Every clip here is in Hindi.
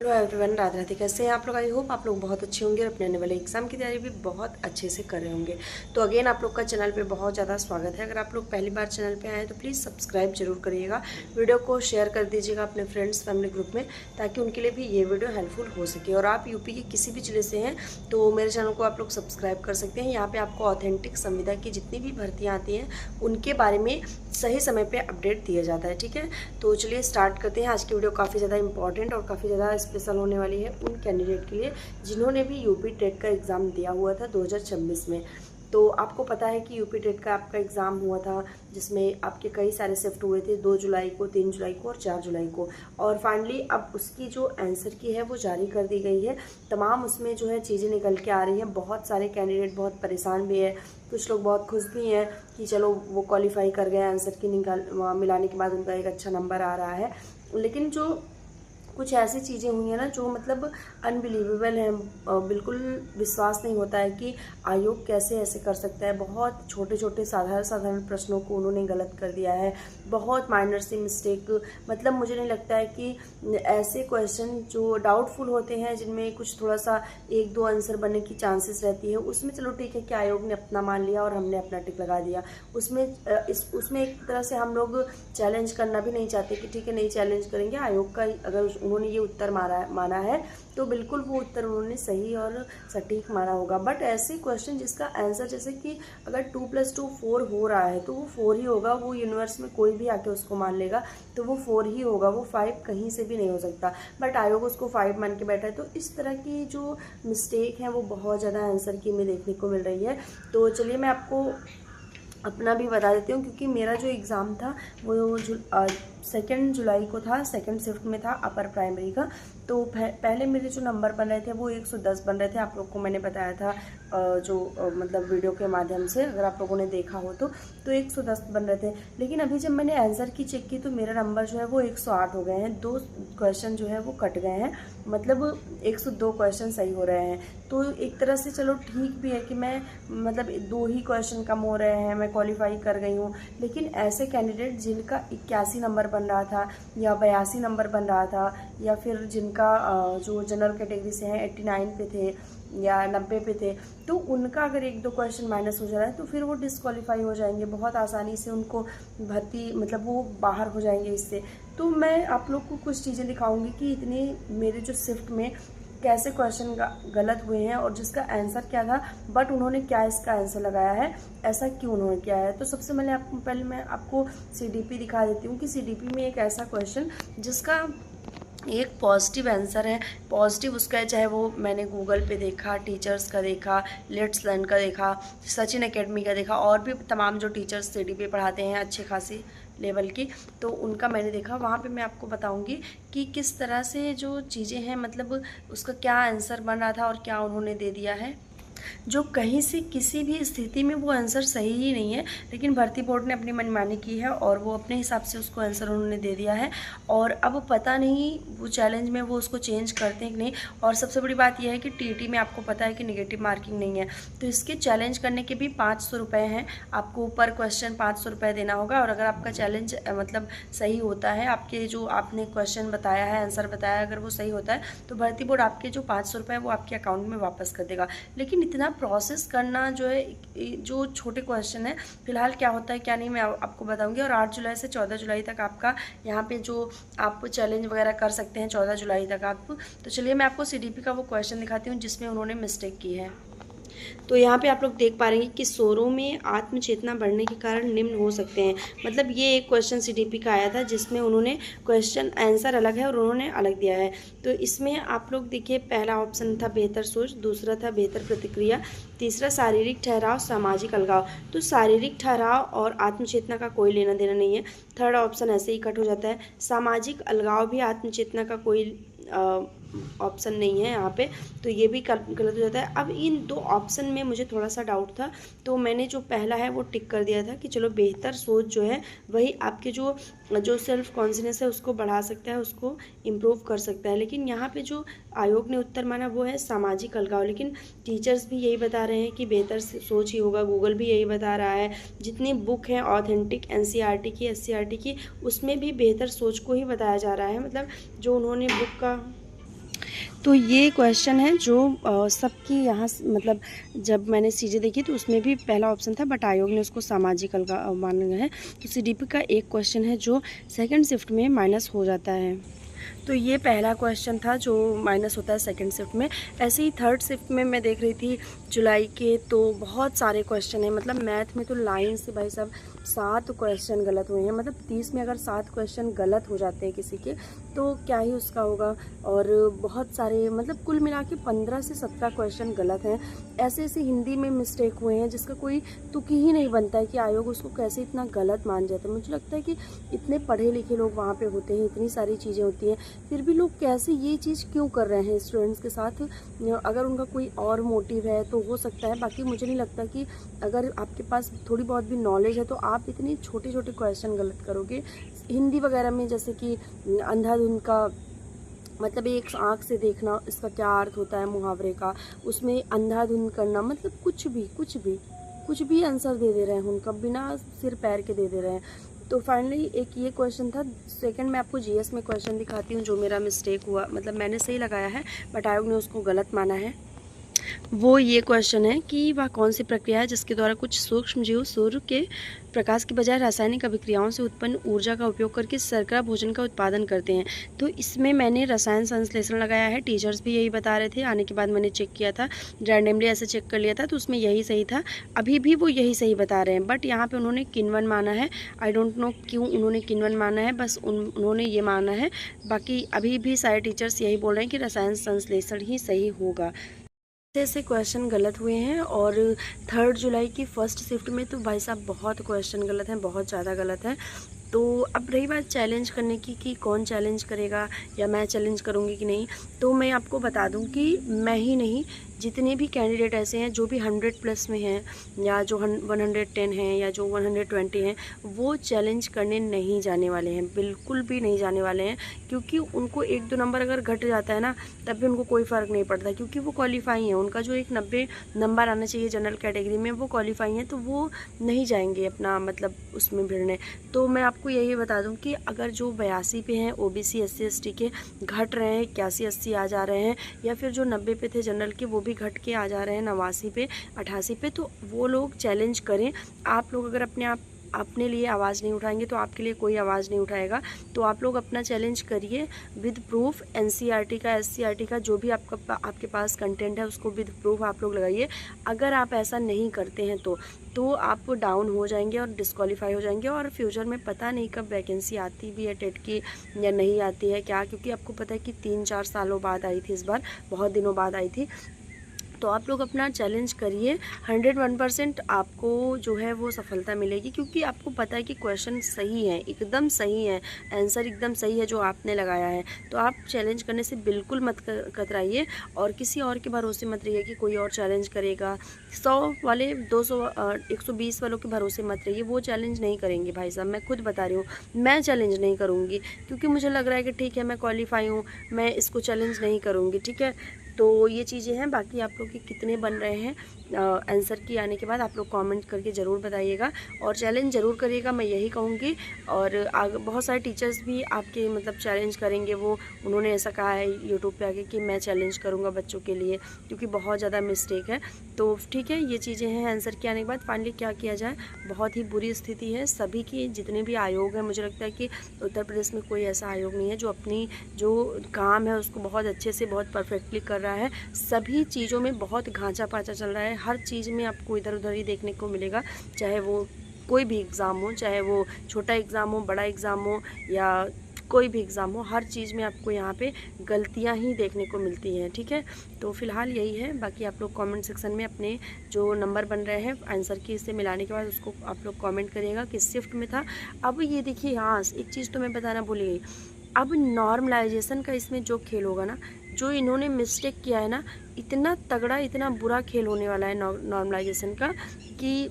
Hello everyone, Radhe Radhe. कैसे हैं आप लोग? आई होप आप लोग बहुत अच्छे होंगे और अपने आने वाले एग्जाम की तैयारी भी बहुत अच्छे से कर रहे होंगे। तो अगेन आप लोग का चैनल पे बहुत ज़्यादा स्वागत है। अगर आप लोग पहली बार चैनल पे आए हैं तो प्लीज़ सब्सक्राइब जरूर करिएगा, वीडियो को शेयर कर दीजिएगा अपने फ्रेंड्स फैमिली ग्रुप में, ताकि उनके लिए भी ये वीडियो हेल्पफुल हो सके। और आप यूपी के किसी भी जिले से हैं तो मेरे चैनल को आप लोग सब्सक्राइब कर सकते हैं। यहाँ पर आपको ऑथेंटिक संविदा की जितनी भी भर्तियाँ आती हैं उनके बारे में सही समय पे अपडेट दिया जाता है। ठीक है, तो चलिए स्टार्ट करते हैं। आज की वीडियो काफ़ी ज़्यादा इंपॉर्टेंट और काफ़ी ज़्यादा स्पेशल होने वाली है उन कैंडिडेट के लिए जिन्होंने भी यूपी टेट का एग्ज़ाम दिया हुआ था 2026 में। तो आपको पता है कि यूपी टेट का आपका एग्ज़ाम हुआ था, जिसमें आपके कई सारे शिफ्ट हुए थे, 2 जुलाई को, 3 जुलाई को और 4 जुलाई को। और फाइनली अब उसकी जो आंसर की है वो जारी कर दी गई है। तमाम उसमें जो है चीज़ें निकल के आ रही हैं। बहुत सारे कैंडिडेट बहुत परेशान भी है, कुछ लोग बहुत खुश भी हैं कि चलो वो क्वालिफाई कर गए, आंसर की मिलाने के बाद उनका एक अच्छा नंबर आ रहा है। लेकिन जो कुछ ऐसी चीज़ें हुई हैं ना जो मतलब अनबिलीवेबल हैं, बिल्कुल विश्वास नहीं होता है कि आयोग कैसे ऐसे कर सकता है। बहुत छोटे छोटे साधारण प्रश्नों को उन्होंने गलत कर दिया है, बहुत माइनर सी मिस्टेक। मतलब मुझे नहीं लगता है कि ऐसे क्वेश्चन जो डाउटफुल होते हैं, जिनमें कुछ थोड़ा सा 1-2 आंसर बनने की चांसेस रहती है, उसमें चलो ठीक है कि आयोग ने अपना मान लिया और हमने अपना टिक लगा दिया। उसमें एक तरह से हम लोग चैलेंज करना भी नहीं चाहते कि ठीक है नहीं चैलेंज करेंगे। आयोग का अगर उन्होंने ये उत्तर माना है तो बिल्कुल वो उत्तर उन्होंने सही और सटीक माना होगा। बट ऐसे क्वेश्चन जिसका आंसर, जैसे कि अगर 2+2 4 हो रहा है तो वो 4 ही होगा, वो यूनिवर्स में कोई भी आके उसको मान लेगा तो वो 4 ही होगा, वो 5 कहीं से भी नहीं हो सकता। बट आयोग उसको 5 मान के बैठा है। तो इस तरह की जो मिस्टेक है वो बहुत ज़्यादा आंसर की में देखने को मिल रही है। तो चलिए मैं आपको अपना भी बता देती हूँ, क्योंकि मेरा जो एग्ज़ाम था वो 2 जुलाई को था, सेकंड शिफ्ट में था अपर प्राइमरी का। तो पहले मेरे जो नंबर बन रहे थे वो 110 बन रहे थे। आप लोग को मैंने बताया था मतलब वीडियो के माध्यम से, अगर आप लोगों ने देखा हो तो 110 बन रहे थे। लेकिन अभी जब मैंने आंसर की चेक की तो मेरा नंबर जो है वो 108 हो गए हैं। 2 क्वेश्चन जो है वो कट गए हैं, मतलब 102 क्वेश्चन सही हो रहे हैं। तो एक तरह से चलो ठीक भी है कि मैं मतलब 2 ही क्वेश्चन कम हो रहे हैं, मैं क्वालिफाई कर गई हूँ। लेकिन ऐसे कैंडिडेट जिनका 81 नंबर बन रहा था या 82 नंबर बन रहा था, या फिर जिनका जो जनरल कैटेगरी से हैं 89 पे थे या 90 पे थे, तो उनका अगर 1-2 क्वेश्चन माइनस हो जा रहा है तो फिर वो डिस्क्वालीफाई हो जाएंगे बहुत आसानी से, उनको भर्ती मतलब वो बाहर हो जाएंगे इससे। तो मैं आप लोग को कुछ चीज़ें दिखाऊंगी कि इतने मेरे जो शिफ्ट में कैसे क्वेश्चन गलत हुए हैं और जिसका आंसर क्या था बट उन्होंने क्या इसका आंसर लगाया है, ऐसा क्यों उन्होंने किया है। तो सबसे पहले मैं आपको सीडीपी दिखा देती हूँ कि सीडीपी में एक ऐसा क्वेश्चन जिसका एक पॉजिटिव आंसर है, पॉजिटिव उसका है, चाहे वो मैंने गूगल पे देखा, टीचर्स का देखा, लेट्स लर्न का देखा, सचिन एकेडमी का देखा, और भी तमाम जो टीचर्स सीडीपी पढ़ाते हैं अच्छे खासी लेवल की, तो उनका मैंने देखा। वहाँ पे मैं आपको बताऊंगी कि किस तरह से जो चीज़ें हैं, मतलब उसका क्या आंसर बन रहा था और क्या उन्होंने दे दिया है, जो कहीं से किसी भी स्थिति में वो आंसर सही ही नहीं है। लेकिन भर्ती बोर्ड ने अपनी मनमानी की है और वो अपने हिसाब से उसको आंसर उन्होंने दे दिया है। और अब पता नहीं वो चैलेंज में वो उसको चेंज करते हैं कि नहीं। और सबसे बड़ी बात यह है कि टीटी में आपको पता है कि नेगेटिव मार्किंग नहीं है, तो इसके चैलेंज करने के भी 500 रुपये हैं। आपको पर क्वेश्चन 500 रुपये देना होगा। और अगर आपका चैलेंज मतलब सही होता है, आपके जो आपने क्वेश्चन बताया है, आंसर बताया, अगर वो सही होता है तो भर्ती बोर्ड आपके जो 500 रुपये वो आपके अकाउंट में वापस कर देगा। लेकिन इतना प्रोसेस करना जो है, जो छोटे क्वेश्चन है, फिलहाल क्या होता है क्या नहीं मैं आपको बताऊंगी। और 8 जुलाई से 14 जुलाई तक आपका यहाँ पे जो आप चैलेंज वगैरह कर सकते हैं 14 जुलाई तक आप। तो चलिए मैं आपको सीडीपी का वो क्वेश्चन दिखाती हूँ जिसमें उन्होंने मिस्टेक की है। तो यहाँ पे आप लोग देख पा रहे हैं कि स्वरों में आत्मचेतना बढ़ने के कारण निम्न हो सकते हैं। मतलब ये एक क्वेश्चन सीडीपी का आया था जिसमें उन्होंने क्वेश्चन आंसर अलग है और उन्होंने अलग दिया है। तो इसमें आप लोग देखिए, पहला ऑप्शन था बेहतर सोच, दूसरा था बेहतर प्रतिक्रिया, तीसरा शारीरिक ठहराव, सामाजिक अलगाव। तो शारीरिक ठहराव और आत्मचेतना का कोई लेना देना नहीं है। थर्ड ऑप्शन ऐसे ही कट हो जाता है। सामाजिक अलगाव भी आत्मचेतना का कोई ऑप्शन नहीं है यहाँ पे, तो ये भी गलत हो जाता है। अब इन 2 ऑप्शन में मुझे थोड़ा सा डाउट था, तो मैंने जो पहला है वो टिक कर दिया था कि चलो बेहतर सोच जो है वही आपके जो सेल्फ कॉन्फिडेंस है उसको बढ़ा सकता है, उसको इम्प्रूव कर सकता है। लेकिन यहाँ पे जो आयोग ने उत्तर माना वो है सामाजिक अलगाव। लेकिन टीचर्स भी यही बता रहे हैं कि बेहतर सोच ही होगा, गूगल भी यही बता रहा है, जितनी बुक है ऑथेंटिक एनसीईआरटी की, एससीईआरटी की, उसमें भी बेहतर सोच को ही बताया जा रहा है। मतलब जो उन्होंने बुक का तो ये क्वेश्चन है जो सबकी यहाँ मतलब जब मैंने चीज़ें देखी तो उसमें भी पहला ऑप्शन था, बट आयोग ने उसको सामाजिक अलगा माना गया है। तो सीडीपी का एक क्वेश्चन है जो सेकंड शिफ्ट में माइनस हो जाता है। तो ये पहला क्वेश्चन था जो माइनस होता है सेकंड शिफ्ट में। ऐसे ही थर्ड शिफ्ट में मैं देख रही थी जुलाई के, तो बहुत सारे क्वेश्चन हैं। मतलब मैथ में तो लाइन से भाई साहब 7 क्वेश्चन गलत हुए हैं। मतलब 30 में अगर 7 क्वेश्चन गलत हो जाते हैं किसी के, तो क्या ही उसका होगा। और बहुत सारे मतलब कुल मिला के 15 से 17 क्वेश्चन गलत हैं। ऐसे ऐसे हिंदी में मिस्टेक हुए हैं जिसका कोई तुक ही नहीं बनता है कि आयोग उसको कैसे इतना गलत मान जाता है। मुझे लगता है कि इतने पढ़े लिखे लोग वहाँ पे होते हैं, इतनी सारी चीज़ें होती हैं, फिर भी लोग कैसे ये चीज़ क्यों कर रहे हैं स्टूडेंट्स के साथ। अगर उनका कोई और मोटिव है तो हो सकता है, बाकी मुझे नहीं लगता कि अगर आपके पास थोड़ी बहुत भी नॉलेज है तो आप इतने छोटे छोटे क्वेश्चन गलत करोगे। हिंदी वगैरह में जैसे कि अंधाधुंध का मतलब एक आँख से देखना, इसका क्या अर्थ होता है मुहावरे का, उसमें अंधाधुंध करना, मतलब कुछ भी आंसर दे रहे हैं उनका, बिना सिर पैर के दे रहे हैं। तो फाइनली एक ये क्वेश्चन था। सेकंड मैं आपको जीएस में क्वेश्चन दिखाती हूँ जो मेरा मिस्टेक हुआ, मतलब मैंने सही लगाया है बट आयोग ने उसको गलत माना है। वो ये क्वेश्चन है कि वह कौन सी प्रक्रिया है जिसके द्वारा कुछ सूक्ष्म जीव सूर्य के प्रकाश की बजाय रासायनिक अभिक्रियाओं से उत्पन्न ऊर्जा का उपयोग करके शर्करा भोजन का उत्पादन करते हैं। तो इसमें मैंने रसायन संश्लेषण लगाया है। टीचर्स भी यही बता रहे थे, आने के बाद मैंने चेक किया था, रैंडमली ऐसे चेक कर लिया था, तो उसमें यही सही था। अभी भी वो यही सही बता रहे हैं, बट यहाँ पे उन्होंने किण्वन माना है। आई डोंट नो क्यों उन्होंने किण्वन माना है, बस उन्होंने ये माना है। बाकी अभी भी सारे टीचर्स यही बोल रहे हैं कि रसायन संश्लेषण ही सही होगा। ऐसे क्वेश्चन गलत हुए हैं। और 3 जुलाई की फर्स्ट शिफ्ट में तो भाई साहब बहुत क्वेश्चन गलत हैं, बहुत ज़्यादा गलत हैं। तो अब रही बात चैलेंज करने की कि कौन चैलेंज करेगा या मैं चैलेंज करूँगी कि नहीं, तो मैं आपको बता दूं कि मैं ही नहीं, जितने भी कैंडिडेट ऐसे हैं जो भी 100 प्लस में हैं या जो 110 हैं या जो 120 हैं, वो चैलेंज करने नहीं जाने वाले हैं, बिल्कुल भी नहीं जाने वाले हैं। क्योंकि उनको 1-2 नंबर अगर घट जाता है ना, तब भी उनको कोई फ़र्क नहीं पड़ता, क्योंकि वो क्वालिफाई हैं। उनका जो एक 90 नंबर आना चाहिए जनरल कैटेगरी में, वो क्वालिफाई हैं, तो वो नहीं जाएंगे अपना मतलब उसमें भिड़ने। तो मैं आपको यही बता दूं कि अगर जो 82 पे हैं ओबीसी SC ST के घट रहे हैं, 81-80 आ जा रहे हैं, या फिर जो 90 पे थे जनरल के वो भी घट के आ जा रहे हैं 89 पे 88 पे, तो वो लोग चैलेंज करें। आप लोग अगर अपने लिए आवाज़ नहीं उठाएंगे तो आपके लिए कोई आवाज़ नहीं उठाएगा। तो आप लोग अपना चैलेंज करिए विद प्रूफ। NCERT का SCERT का जो भी आपके पास कंटेंट है उसको विद प्रूफ आप लोग लगाइए। अगर आप ऐसा नहीं करते हैं तो आप डाउन हो जाएंगे और डिस्क्वालीफाई हो जाएंगे, और फ्यूचर में पता नहीं कब वैकेंसी आती भी है टेट की या नहीं आती है क्या, क्योंकि आपको पता है कि 3-4 सालों बाद आई थी, इस बार बहुत दिनों बाद आई थी। तो आप लोग अपना चैलेंज करिए, 101% आपको जो है वो सफलता मिलेगी, क्योंकि आपको पता है कि क्वेश्चन सही है, एकदम सही है, आंसर एकदम सही है जो आपने लगाया है। तो आप चैलेंज करने से बिल्कुल मत कतराइए, और किसी और के भरोसे मत रहिए कि कोई और चैलेंज करेगा। 100 वाले 200 120 वालों के भरोसे मत रहिए, वो चैलेंज नहीं करेंगे भाई साहब। मैं खुद बता रही हूँ, मैं चैलेंज नहीं करूँगी, क्योंकि मुझे लग रहा है कि ठीक है मैं क्वालिफाई हूँ, मैं इसको चैलेंज नहीं करूँगी, ठीक है। तो ये चीज़ें हैं। बाकी आप लोग के कितने बन रहे हैं आंसर की आने के बाद आप लोग कमेंट करके ज़रूर बताइएगा, और चैलेंज ज़रूर करिएगा, मैं यही कहूँगी। और बहुत सारे टीचर्स भी आपके मतलब चैलेंज करेंगे, वो उन्होंने ऐसा कहा है यूट्यूब पे आके कि मैं चैलेंज करूँगा बच्चों के लिए, क्योंकि बहुत ज़्यादा मिस्टेक है। तो ठीक है, ये चीज़ें हैं आंसर के आने के बाद। फाइनली क्या किया जाए, बहुत ही बुरी स्थिति है सभी की, जितने भी आयोग हैं। मुझे लगता है कि उत्तर प्रदेश में कोई ऐसा आयोग नहीं है जो अपनी जो काम है उसको बहुत अच्छे से बहुत परफेक्टली कर रहा है। सभी चीज़ों में बहुत घांचा पाचा चल रहा है, हर चीज़ में आपको इधर उधर ही देखने को मिलेगा, चाहे वो कोई भी एग्ज़ाम हो, चाहे वो छोटा एग्ज़ाम हो, बड़ा एग्ज़ाम हो, या कोई भी एग्ज़ाम हो, हर चीज़ में आपको यहाँ पे गलतियाँ ही देखने को मिलती हैं, ठीक है। तो फ़िलहाल यही है। बाकी आप लोग कमेंट सेक्शन में अपने जो नंबर बन रहे हैं आंसर की से मिलाने के बाद उसको आप लोग कमेंट करिएगा किस शिफ्ट में था। अब ये देखिए, हाँ एक चीज़ तो मैं बताना भूल गई, अब नॉर्मलाइजेशन का इसमें जो खेल होगा ना, जो इन्होंने मिस्टेक किया है ना, इतना तगड़ा इतना बुरा खेल होने वाला है नॉर्मलाइजेशन का कि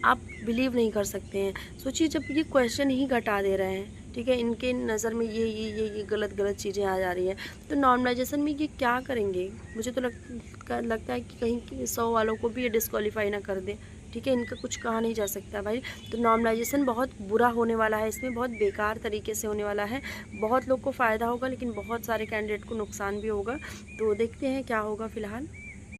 आप बिलीव नहीं कर सकते हैं। सोचिए, जब ये क्वेश्चन ही घटा दे रहे हैं, ठीक है, इनके नज़र में ये गलत चीज़ें आ जा रही हैं, तो नॉर्मलाइजेशन में ये क्या करेंगे। मुझे तो लगता है कि कहीं 100 वालों को भी ये डिस्क्वालीफाई ना कर दे, ठीक है, इनका कुछ कहा नहीं जा सकता भाई। तो नॉर्मलाइजेशन बहुत बुरा होने वाला है, इसमें बहुत बेकार तरीके से होने वाला है। बहुत लोग को फ़ायदा होगा लेकिन बहुत सारे कैंडिडेट को नुकसान भी होगा। तो देखते हैं क्या होगा फ़िलहाल।